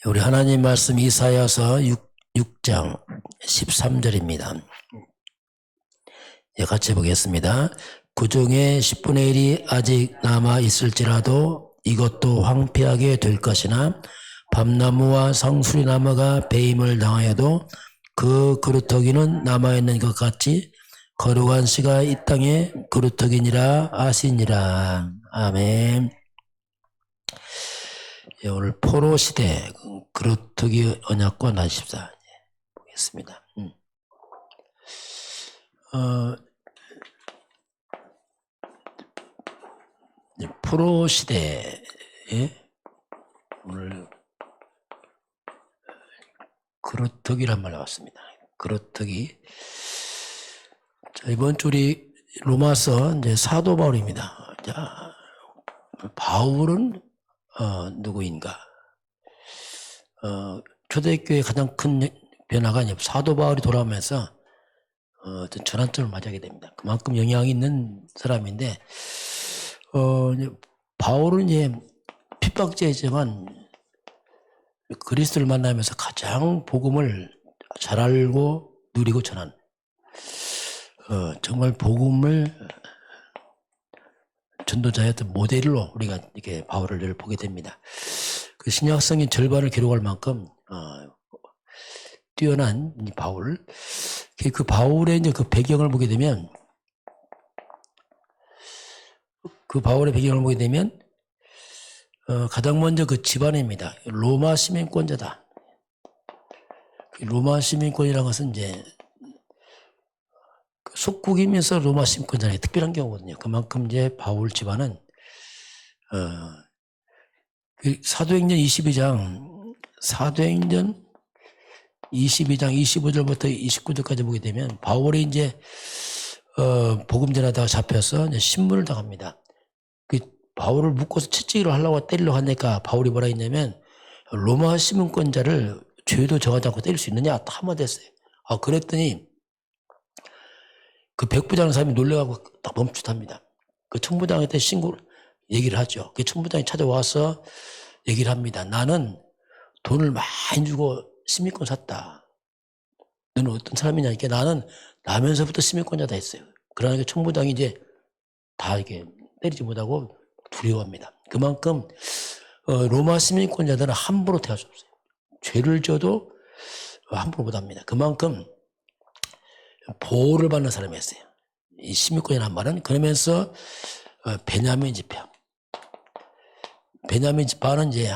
우리 하나님 말씀 이사야서 6장 13절입니다. 같이 보겠습니다. 그 중에 10분의 1이 아직 남아 있을지라도 이것도 황폐하게 될 것이나 밤나무와 상수리나무가 배임을 당하여도 그 그루터기는 남아있는 것 같이 거룩한 씨가 이 땅에 그루터기니라 아시니라. 아멘. 오늘 포로 시대 그루터기 언약과 나십사 보겠습니다. 포로 시대에 오늘 그루터기란 말 나왔습니다. 그루터기. 자, 이번 주 우리 로마서 이제 사도 바울입니다. 자, 바울은 누구인가? 초대교회의 가장 큰 변화가 사도 바울이 돌아오면서 어떤 전환점을 맞이하게 됩니다. 그만큼 영향이 있는 사람인데, 바울은 이제 핍박자이지만 그리스도를 만나면서 가장 복음을 잘 알고 누리고 전한, 정말 복음을 전도자였던 모델로 우리가 이렇게 바울을 늘 보게 됩니다. 그 신약성의 절반을 기록할 만큼 뛰어난 이 바울. 그 바울의 이제 그 배경을 보게 되면, 가장 먼저 그 집안입니다. 로마 시민권자다. 로마 시민권이라는 것은 이제 속국이면서 로마 시민권자의 특별한 경우거든요. 그만큼 이제 바울 집안은 사도행전 22장 25절부터 29절까지 보게 되면 바울이 이제 복음 전하다가 잡혀서 이제 신문을 당합니다. 그 바울을 묶어서 채찍으로 하려고 때리려고 하니까 바울이 뭐라 했냐면, 로마 시민권자를 죄도 정하지 않고 때릴 수 있느냐 한마디 했어요. 그랬더니 그 백부장의 사람이 놀래가고 딱 멈칫합니다. 그 총부장한테 얘기를 하죠. 그 총부장이 찾아와서 얘기를 합니다. 나는 돈을 많이 주고 시민권 샀다. 너는 어떤 사람이냐니까 나는 나면서부터 시민권자다 했어요. 그러니까 총부장이 이제 다 이렇게 때리지 못하고 두려워합니다. 그만큼 로마 시민권자들은 함부로 대할 수 없어요. 죄를 져도 함부로 못합니다. 그만큼 보호를 받는 사람이었어요. 이 시민권이라는 말은. 그러면서 베냐민 지파. 베냐민 지파는 이제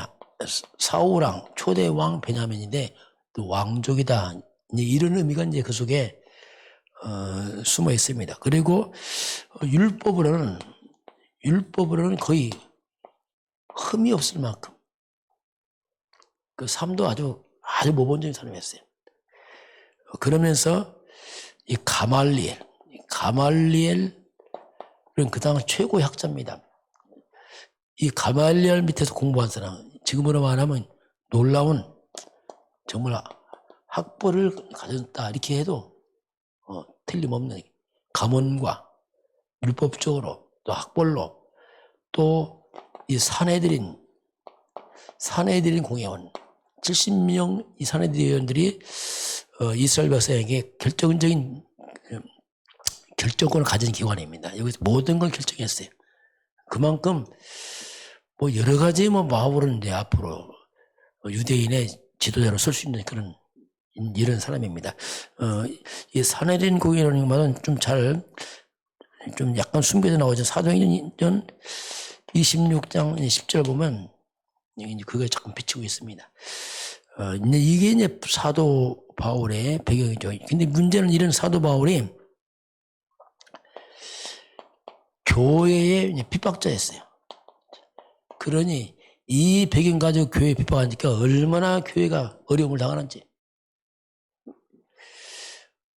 사울왕, 초대 왕 베냐민인데 또 왕족이다. 이런 의미가 이제 그 속에 숨어 있습니다. 그리고 율법으로는 거의 흠이 없을 만큼 그 삶도 아주 모범적인 사람이었어요. 그러면서 이 가말리엘은 그 당시 최고의 학자입니다. 이 가말리엘 밑에서 공부한 사람, 지금으로 말하면 놀라운 정말 학벌을 가졌다 이렇게 해도 틀림없는 가문과 율법적으로 또 학벌로 또 이 사내들인 공회원 70명 이 사내들인 의원들이 이스라엘 백성에게 결정적인 결정권을 가진 기관입니다. 여기서 모든 걸 결정했어요. 그만큼 여러 가지 바울은 이제 앞으로 유대인의 지도자로 설 수 있는 그런 이런 사람입니다. 이 사내들인 공회라는 말은 좀 약간 숨겨져 나오죠. 사도행전 26장 10절 보면 그게 조금 비치고 있습니다. 이게 이제 사도 바울의 배경이죠. 근데 문제는 이런 사도 바울이 교회의 핍박자였어요. 그러니 이 배경 가지고 교회에 핍박하니까 얼마나 교회가 어려움을 당하는지.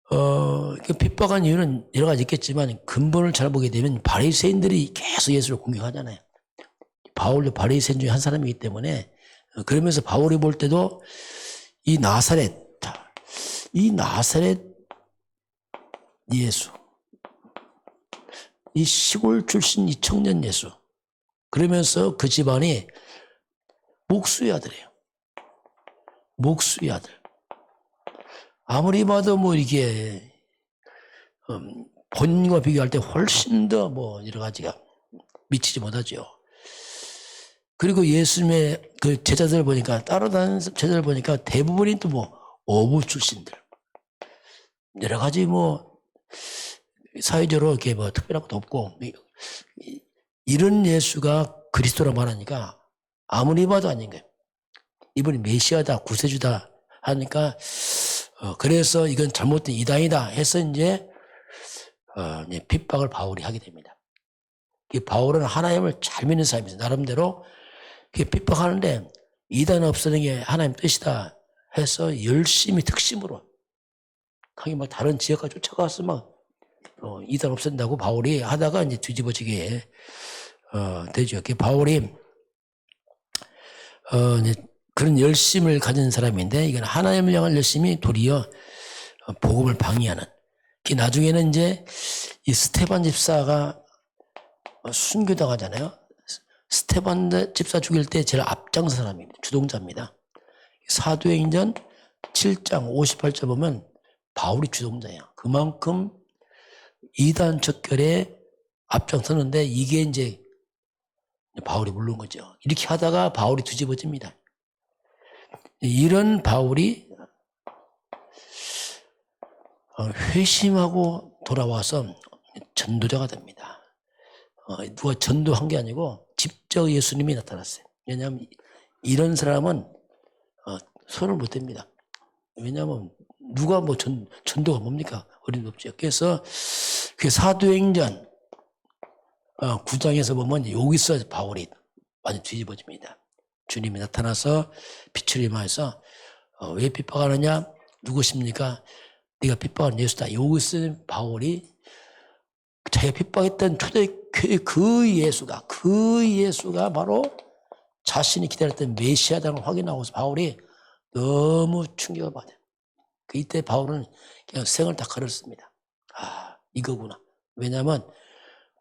그 핍박한 이유는 여러 가지 있겠지만 근본을 잘 보게 되면 바리새인들이 계속 예수를 공격하잖아요. 바울도 바리새인 중에 한 사람이기 때문에, 그러면서 바울이 볼 때도 이 나사렛 예수, 이 시골 출신 이 청년 예수, 그러면서 그 집안이 목수의 아들이에요. 목수의 아들. 아무리 봐도 뭐 이게 본인과 비교할 때 훨씬 더 뭐 여러 가지가 미치지 못하죠. 그리고 예수님의 그 제자들 보니까, 따라다니는 제자들 보니까 대부분이 또 뭐 어부 출신들, 여러 가지 뭐 사회적으로 이렇게 뭐 특별한 것도 없고, 이런 예수가 그리스도라 말하니까 아무리 봐도 아닌 거예요. 이분이 메시아다, 구세주다 하니까 그래서 이건 잘못된 이단이다 해서 이제 핍박을 바울이 하게 됩니다. 이 바울은 하나님을 잘 믿는 사람이죠. 나름대로 핍박하는데 이단 없애는 게 하나님 뜻이다 해서 열심히 특심으로 강이 막 다른 지역까지 쫓아가서 막 이단 없앤다고 바울이 하다가 이제 뒤집어지게 되죠. 바울이 이제 그런 열심을 가진 사람인데, 이건 하나님을 향한 열심이 도리어 복음을 방해하는. 나중에는 이제 이 스테반 집사가 순교당하잖아요. 스테반 집사 죽일 때 제일 앞장선 사람입니다. 주동자입니다. 사도행전 7장 58절 보면 바울이 주동자예요. 그만큼 이단 척결에 앞장서는데 이게 이제 바울이 물른 거죠. 이렇게 하다가 바울이 뒤집어집니다. 이런 바울이 회심하고 돌아와서 전도자가 됩니다. 누가 전도한 게 아니고 직접 예수님이 나타났어요. 왜냐하면 이런 사람은 손을 못 댑니다. 왜냐하면 누가 뭐 전도가 뭡니까? 어림없죠. 그래서 그 사도행전 9장에서 보면 여기서 바울이 완전 뒤집어집니다. 주님이 나타나서 빛을 임하여서 왜 핍박하느냐? 누구십니까? 네가 핍박하는 예수다. 여기서 바울이 자기가 핍박했던 초대교회 그 예수가 바로 자신이 기다렸던 메시아다는 확인하고서 바울이 너무 충격을 받아요. 이때 바울은 그냥 생을 다 걸었습니다. 이거구나. 왜냐하면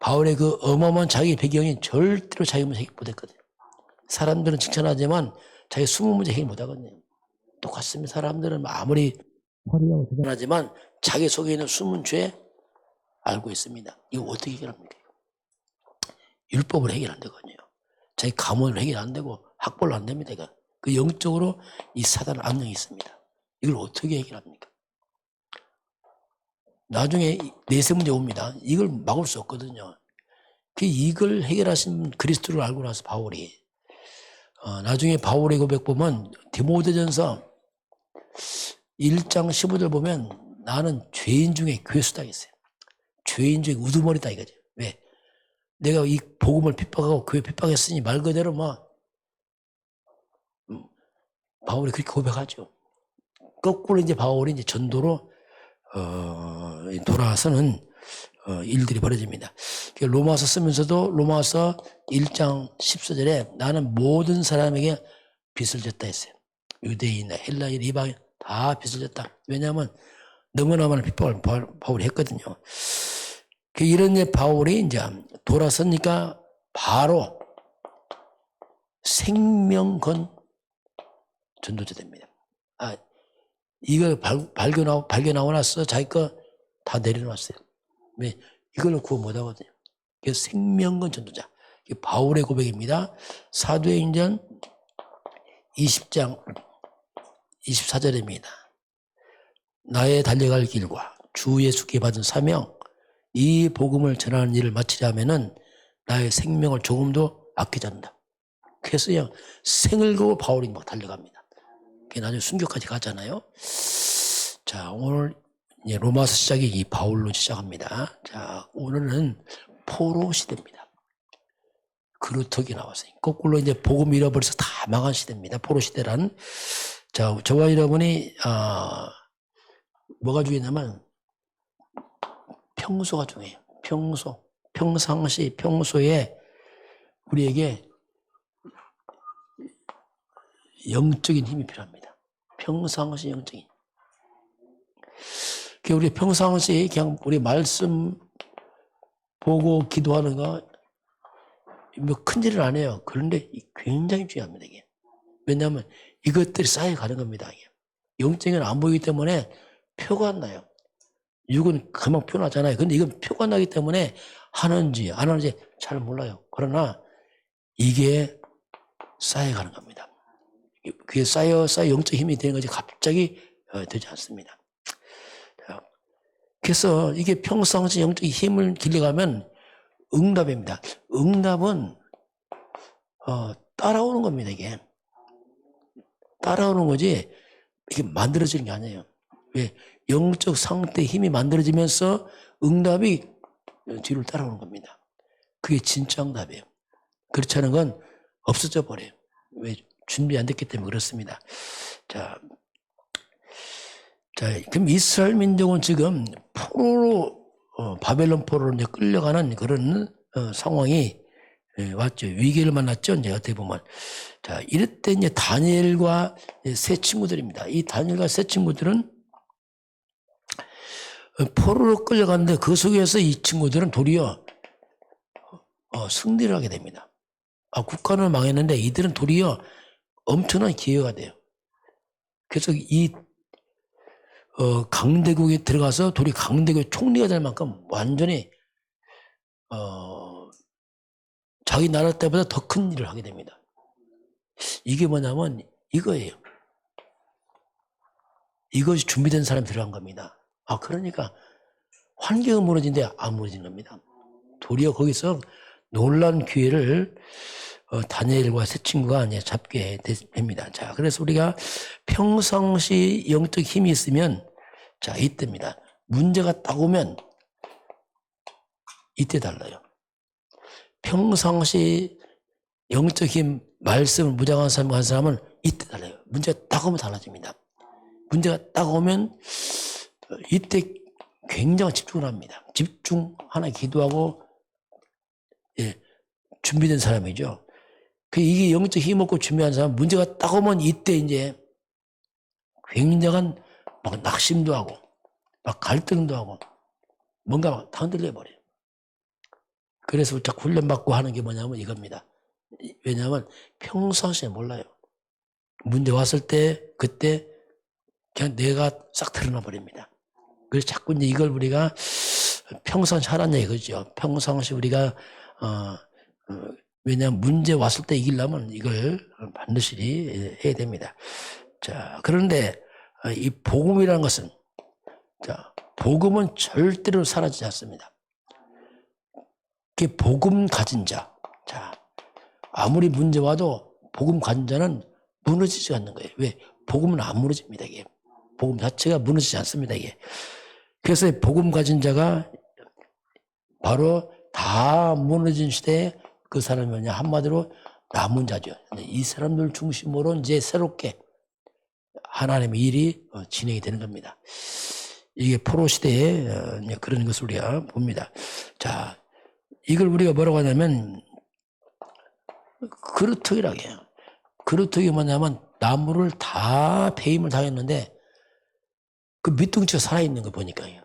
바울의 그 어마어마한 자기 배경이 절대로 자기 문제 해결 못했거든요. 사람들은 칭찬하지만 자기 숨은 문제 해결 못하거든요. 똑같습니다. 사람들은 아무리 화려하고 대단하지만 자기 속에 있는 숨은 죄 알고 있습니다. 이거 어떻게 해결합니까? 율법으로 해결 안 되거든요. 자기 가문으로 해결 안 되고 학벌로 안 됩니다. 이거. 그 영적으로 이 사단은 압력이 있습니다. 이걸 어떻게 해결합니까? 나중에 내세 문제 옵니다. 이걸 막을 수 없거든요. 이걸 해결하신 그리스도를 알고 나서 바울이 나중에 바울의 고백 보면 디모데전서 1장 15절 보면 나는 죄인 중에 괴수다 했어요. 죄인 중에 우두머리다 이거죠. 왜? 내가 이 복음을 핍박하고 교회 핍박했으니 말 그대로 바울이 그렇게 고백하죠. 거꾸로 이제 바울이 이제 전도로 돌아서는 일들이 벌어집니다. 로마서 쓰면서도 로마서 1장 14절에 나는 모든 사람에게 빚을 졌다 했어요. 유대인, 헬라인, 이방인 다 빚을 졌다. 왜냐하면 너무나 많은 핍박을 바울이 했거든요. 이런 바울이 이제 돌아서니까 바로 생명건 전도자 됩니다. 이걸 발견하고 나서 자기 거 다 내려놨어요. 왜? 이걸로 구원 못 하거든요. 그래서 생명건 전도자. 이게 바울의 고백입니다. 사도행전 20장 24절입니다. 나의 달려갈 길과 주 예수께 받은 사명, 이 복음을 전하는 일을 마치려면은 나의 생명을 조금도 아끼지 않는다. 그래서요, 생을 걸고 바울이 막 달려갑니다. 나중에 순교까지 가잖아요. 자, 오늘 로마서 시작이 이 바울로 시작합니다. 자, 오늘은 포로 시대입니다. 그루터기 나왔어요. 거꾸로 이제 복음 잃어버려서 다 망한 시대입니다. 포로 시대란. 자, 저와 여러분이 뭐가 중요하냐면 평소가 중요해요. 평소에 우리에게 영적인 힘이 필요합니다. 평상시 영적인. 우리 평상시 그냥 우리 말씀 보고 기도하는 거 뭐 큰일은 안 해요. 그런데 굉장히 중요합니다. 이게. 왜냐하면 이것들이 쌓여가는 겁니다. 영적인 안 보이기 때문에 표가 안 나요. 육은 금방 표나잖아요. 근데 이건 표가 나기 때문에 하는지 안 하는지 잘 몰라요. 그러나 이게 쌓여가는 겁니다. 그게 쌓여 영적 힘이 되는 거지 갑자기 되지 않습니다. 그래서 이게 평상시 영적 힘을 길러가면 응답입니다. 응답은 따라오는 겁니다. 이게 따라오는 거지 이게 만들어지는 게 아니에요. 왜? 영적 상태의 힘이 만들어지면서 응답이 뒤를 따라오는 겁니다. 그게 진짜 응답이에요. 그렇지 않은 건 없어져 버려요. 왜? 준비 안 됐기 때문에 그렇습니다. 자, 그럼 이스라엘 민족은 지금 포로로 바벨론 포로로 이제 끌려가는 그런 상황이 왔죠. 위기를 만났죠. 이제 어떻게 보면 자 이럴 때 이제 다니엘과 세 친구들입니다. 이 다니엘과 세 친구들은 포로로 끌려갔는데 그 속에서 이 친구들은 도리어 승리를 하게 됩니다. 국가는 망했는데 이들은 도리어 엄청난 기회가 돼요. 그래서 이 강대국에 들어가서 도리어 강대국의 총리가 될 만큼 완전히 자기 나라 때보다 더 큰 일을 하게 됩니다. 이게 뭐냐면 이거예요. 이것이 준비된 사람이 들어간 겁니다. 그러니까 환경은 무너진데 안 무너진 겁니다. 도리어 거기서 놀라운 기회를 다니엘과 세 친구가 이제 잡게 됩니다. 자, 그래서 우리가 평상시 영적 힘이 있으면 자, 이때입니다. 문제가 딱 오면 이때 달라요. 평상시 영적 힘, 말씀을 무장한 사람은 이때 달라요. 문제가 딱 오면 달라집니다. 문제가 딱 오면 이때 굉장히 집중을 합니다. 집중하나 기도하고 준비된 사람이죠. 이게 영적 힘 없고 준비한 사람 문제가 딱 오면 이때 이제 굉장한 막 낙심도 하고 막 갈등도 하고 뭔가 막 다 흔들려 버려요. 그래서 자꾸 훈련받고 하는 게 뭐냐면 이겁니다. 왜냐하면 평상시에 몰라요. 문제 왔을 때 그때 그냥 내가 싹 드러나 버립니다. 그래서 자꾸 이제 이걸 우리가 평상시 하라는 얘기죠. 평상시 우리가 왜냐하면 문제 왔을 때 이기려면 이걸 반드시 해야 됩니다. 자, 그런데 이 복음이라는 것은 자, 복음은 절대로 사라지지 않습니다. 그게 복음 가진 자. 자, 아무리 문제 와도 복음 가진 자는 무너지지 않는 거예요. 왜? 복음은 안 무너집니다. 이게 복음 자체가 무너지지 않습니다. 이게. 그래서 복음 가진 자가 바로 다 무너진 시대에 그 사람이 뭐냐 한마디로 남은 자죠. 이 사람들 중심으로 이제 새롭게 하나님의 일이 진행이 되는 겁니다. 이게 포로 시대에 그런 것을 우리가 봅니다. 자, 이걸 우리가 뭐라고 하냐면 그루터기라고 해요. 그루터기 뭐냐면 나무를 다 배임을 당했는데 그 밑둥치가 살아있는 거 보니까요.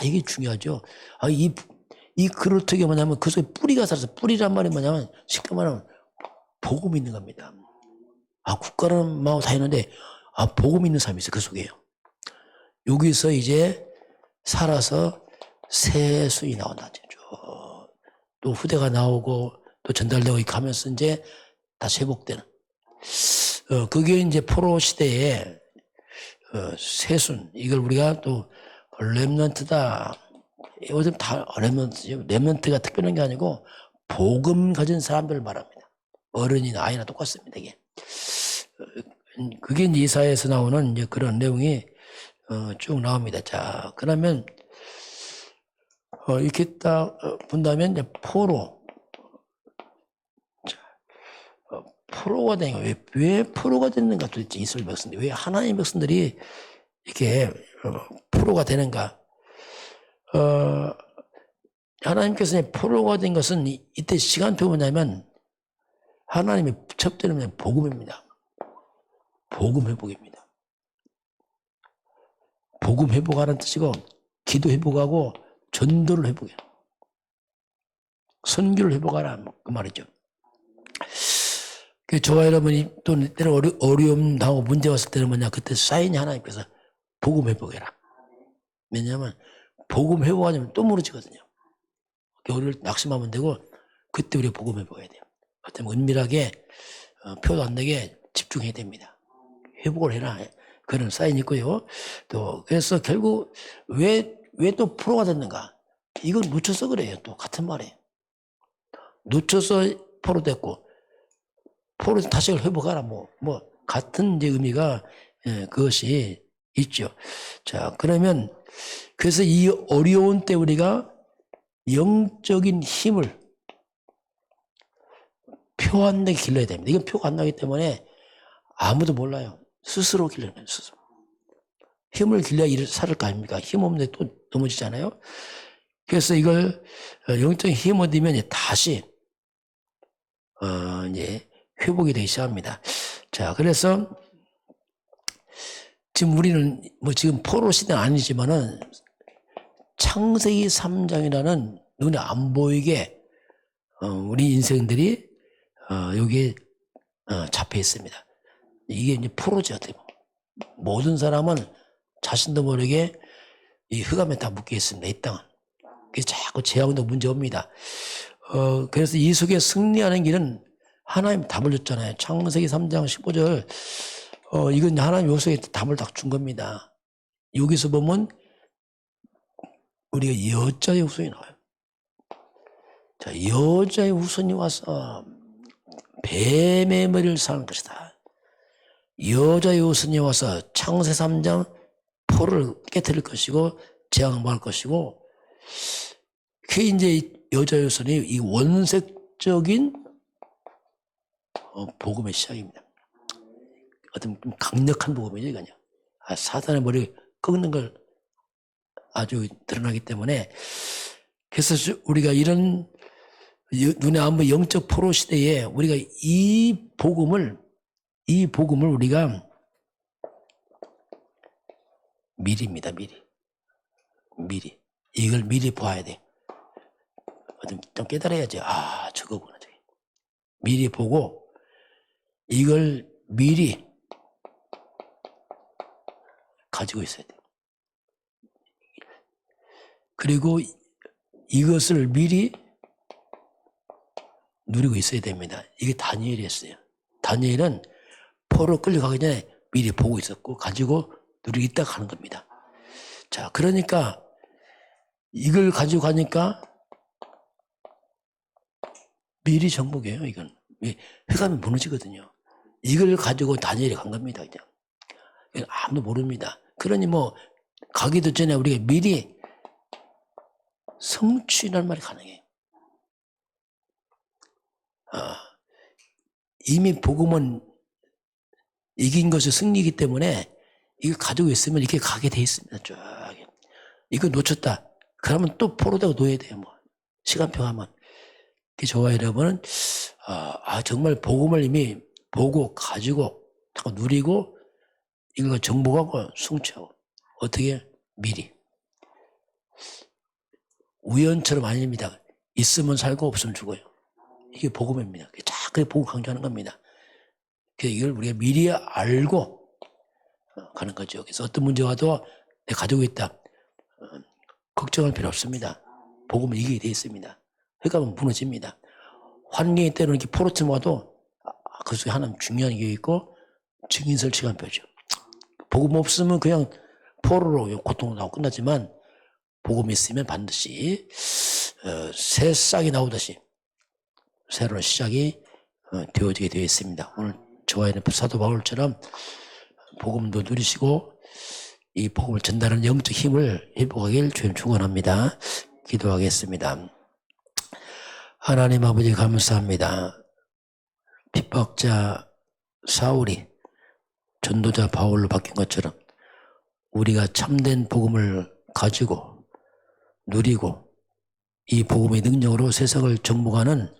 이게 중요하죠. 이 그루터기가 뭐냐면 그 속에 뿌리가 살아서 뿌리란 말이 뭐냐면 쉽게 말하면 복음이 있는 겁니다. 국가는 막 다 했는데 복음 있는 사람이 있어요. 그 속에요. 여기서 이제 살아서 새순이 나온다는 거죠. 또 후대가 나오고 또 전달되고 이렇게 하면서 이제 다시 회복되는. 그게 이제 포로 시대에 새순 이걸 우리가 또 렘넌트다. 요즘 다 렘넌트죠. 렘넌트가 특별한 게 아니고 복음 가진 사람들을 말합니다. 어른이나 아이나 똑같습니다. 이게 그게 이제 이사야에서 나오는 이제 그런 내용이 쭉 나옵니다. 자, 그러면 이렇게 딱 본다면 이제 포로. 포로가 되는 거예요. 왜 포로가 되는가 도대체 이스라엘 백성들이 왜 하나님 백성들이 이렇게 포로가 되는가? 하나님께서 포로가 된 것은 이때 시간표가 뭐냐면 하나님의 첩되는 복음입니다. 복음 회복입니다. 복음 회복하라는 뜻이고 기도 회복하고 전도를 회복해요. 선교를 회복하라 그 말이죠. 저와 여러분이 또 때로 어려움 당하고 문제 왔을 때는 뭐냐, 그때 사인이 하나님께서 복음 회복해라. 왜냐하면 복음 회복하면 또 무너지거든요. 우리를 낙심하면 되고, 그때 우리가 복음 회복해야 돼요. 그때 은밀하게 표도 안 내게 집중해야 됩니다. 회복을 해라. 그런 사인이 있고요. 또 그래서 결국 왜 또 프로가 됐는가? 이건 놓쳐서 그래요. 또 같은 말이에요. 놓쳐서 프로 됐고, 프로에서 다시 회복하라. 뭐 같은 이제 의미가 그것이 있죠. 자, 그러면 그래서 이 어려운 때 우리가 영적인 힘을 표 안 나게 길러야 됩니다. 이건 표가 안 나기 때문에 아무도 몰라요. 스스로 길러야 돼요. 스스로. 힘을 길러야 일을 살을 거 아닙니까? 힘 없는데 또 넘어지잖아요. 그래서 이걸 영적인 힘을 얻으면 다시 이제 회복이 되기 시작합니다. 자, 그래서 지금 우리는 지금 포로 시대는 아니지만은 창세기 3장이라는 눈에 안 보이게 우리 인생들이 여기에 잡혀 있습니다. 이게 이제 포로죠. 어떻게 보면. 모든 사람은 자신도 모르게 이 흑암에 다 묶여 있습니다. 이 땅은. 그래서 자꾸 재앙도 문제 옵니다. 그래서 이 속에 승리하는 길은 하나님 답을 줬잖아요. 창세기 3장 15절. 이건 하나님 요 속에 답을 딱 준 겁니다. 여기서 보면 우리가 여자의 후손이 나와요. 자, 여자의 후손이 와서 뱀의 머리를 사는 것이다. 여자의 후손이 와서 창세 3장 포를 깨뜨릴 것이고 재앙을 막을 것이고, 그게 이제 여자의 후손이 이 원색적인 복음의 시작입니다. 어떤 좀 강력한 복음이죠, 이거냐. 사단의 머리 꺾는 걸 아주 드러나기 때문에, 그래서 우리가 이런 눈에 안 보이는 영적 포로 시대에 우리가 이 복음을 우리가 미리입니다. 미리. 이걸 미리 봐야 돼. 좀 깨달아야지. 저거구나. 저게. 미리 보고 이걸 미리 가지고 있어야 돼. 그리고 이것을 미리 누리고 있어야 됩니다. 이게 다니엘이었어요. 다니엘은 포로 끌려가기 전에 미리 보고 있었고 가지고 누리고 있다가 가는 겁니다. 자, 그러니까 이걸 가지고 가니까 미리 정복이에요. 이건 흑암이 무너지거든요. 이걸 가지고 다니엘이 간 겁니다. 그냥 아무도 모릅니다. 그러니 가기도 전에 우리가 미리 성취라는 말이 가능해요. 이미 복음은 이긴 것이 승리이기 때문에 이걸 가지고 있으면 이렇게 가게 돼 있습니다. 쫙. 이거 놓쳤다. 그러면 또 포로되고 놓여야 돼요. 시간표 하면. 저와 여러분은 정말 복음을 이미 보고 가지고 누리고 이걸 정복하고 성취하고 어떻게 미리. 우연처럼 아닙니다. 있으면 살고 없으면 죽어요. 이게 복음입니다. 그게 복음 강조하는 겁니다. 그래서 이걸 우리가 미리 알고 가는 거죠. 그래서 어떤 문제가 와도 내가 가지고 있다. 걱정할 필요 없습니다. 복음은 이기게 되어 있습니다. 흑암은 무너집니다. 환경이 때로는 이렇게 포로처럼 와도 그 속에 하나님 중요한 게 있고 증인설 시간표죠. 복음 없으면 그냥 포로로 고통으로 나오고 끝나지만 복음이 있으면 반드시 새 싹이 나오듯이 새로운 시작이 되어지게 되어 있습니다. 오늘 저와 사도 바울처럼 복음도 누리시고 이 복음을 전달하는 영적 힘을 회복하길 주님 축원합니다. 기도하겠습니다. 하나님 아버지 감사합니다. 핍박자 사울이 전도자 바울로 바뀐 것처럼 우리가 참된 복음을 가지고 누리고 이 복음의 능력으로 세상을 정복하는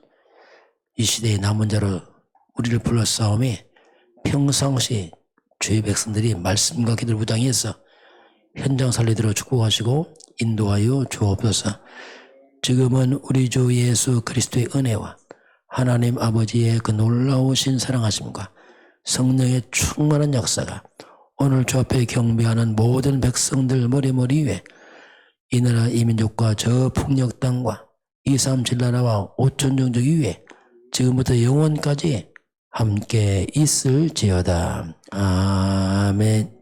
이 시대의 남은 자로 우리를 불러싸움이 평상시 주의 백성들이 말씀과 기도를 무장해서 현장 살리도록 축복하시고 인도하여 주옵소서. 지금은 우리 주 예수 그리스도의 은혜와 하나님 아버지의 그 놀라우신 사랑하심과 성령의 충만한 역사가 오늘 주 앞에 경배하는 모든 백성들 머리머리 위에 이 나라 이 민족과 저 북녘 땅과 237 나라와 5천 종족 위에 지금부터 영원까지 함께 있을지어다. 아멘.